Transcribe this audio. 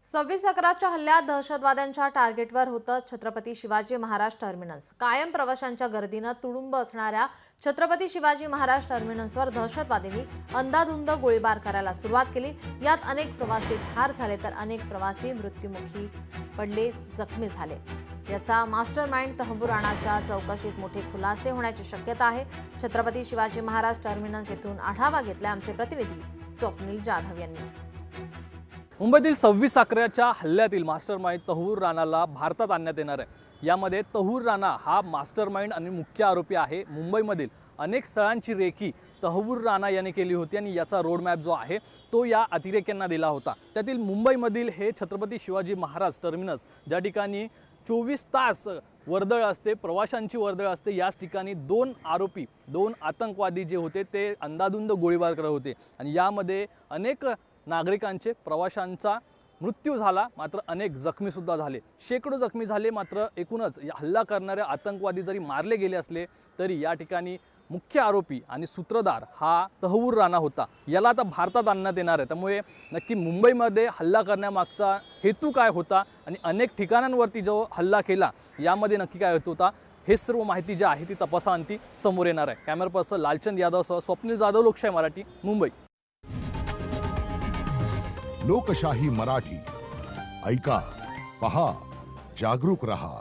26/11च्या हल्ल्यात दहशतवाद्यांच्या टार्गेटवर होतं छत्रपती शिवाजी महाराज टर्मिनस। कायम प्रवाशांच्या गर्दीनं तुडुंब असणाऱ्या छत्रपती शिवाजी महाराज टर्मिनसवर दहशतवाद्यांनी अंधाधुंद गोळीबार करायला सुरुवात केली। यात अनेक प्रवासी ठार झाले तर अनेक प्रवासी मृत्युमुखी पडले, जखमी झाले। याचा मास्टरमाइंड तहव्वूर राणाच्या चौकशीत मोठे खुलासे होण्याची शक्यता आहे। छत्रपती शिवाजी महाराज टर्मिनस येथून आढावा घेतला आमचे प्रतिनिधी स्वप्नील जाधव यांनी। मुंबईतील 26/11च्या हल्ल्यातील मास्टरमाइंड तहव्वूर राणाला भारतात आणण्यात येणार आहे। यामध्ये तहव्वूर राणा हा मास्टरमाइंड आणि मुख्य आरोपी आहे। मुंबईमधील अनेक स्थळांची रेकी तहव्वूर राणा यांनी केली होती आणि याचा रोडमॅप जो आहे तो या अतिरेक्यांना दिला होता। त्यातील मुंबईमधील हे छत्रपती शिवाजी महाराज टर्मिनस, ज्या ठिकाणी 24 तास वर्दळ असते, प्रवाशांची वर्दळ असते, याच ठिकाणी दोन आतंकवादी जे होते ते अंधाधुंद गोळीबार करत होते आणि यामध्ये अनेक नागरिकांचे, प्रवाशांचा मृत्यू झाला, मात्र अनेक जखमी सुद्धा झाले। शेकडो जखमी झाले। मात्र एकूणच हल्ला करणारे आतंकवादी जरी मारले गेले असले तरी या ठिकाणी मुख्य आरोपी आणि सूत्रधार हा तहव्वूर राणा होता। याला आता भारतात आणण्यात येणार आहे। त्यामुळे नक्की मुंबईमध्ये हल्ला करण्यामागचा हेतू काय होता आणि अनेक ठिकाणांवरती जो हल्ला केला यामध्ये नक्की काय होत होता, हे सर्व माहिती जी आहे ती तपासाअंती समोर येणार आहे। कॅमेरा पर्सन लालचंद यादवसह स्वप्नील जाधव, लोकशाही मराठी, मुंबई। लोकशाही मराठी ऐका, पहा, जागरूक रहा।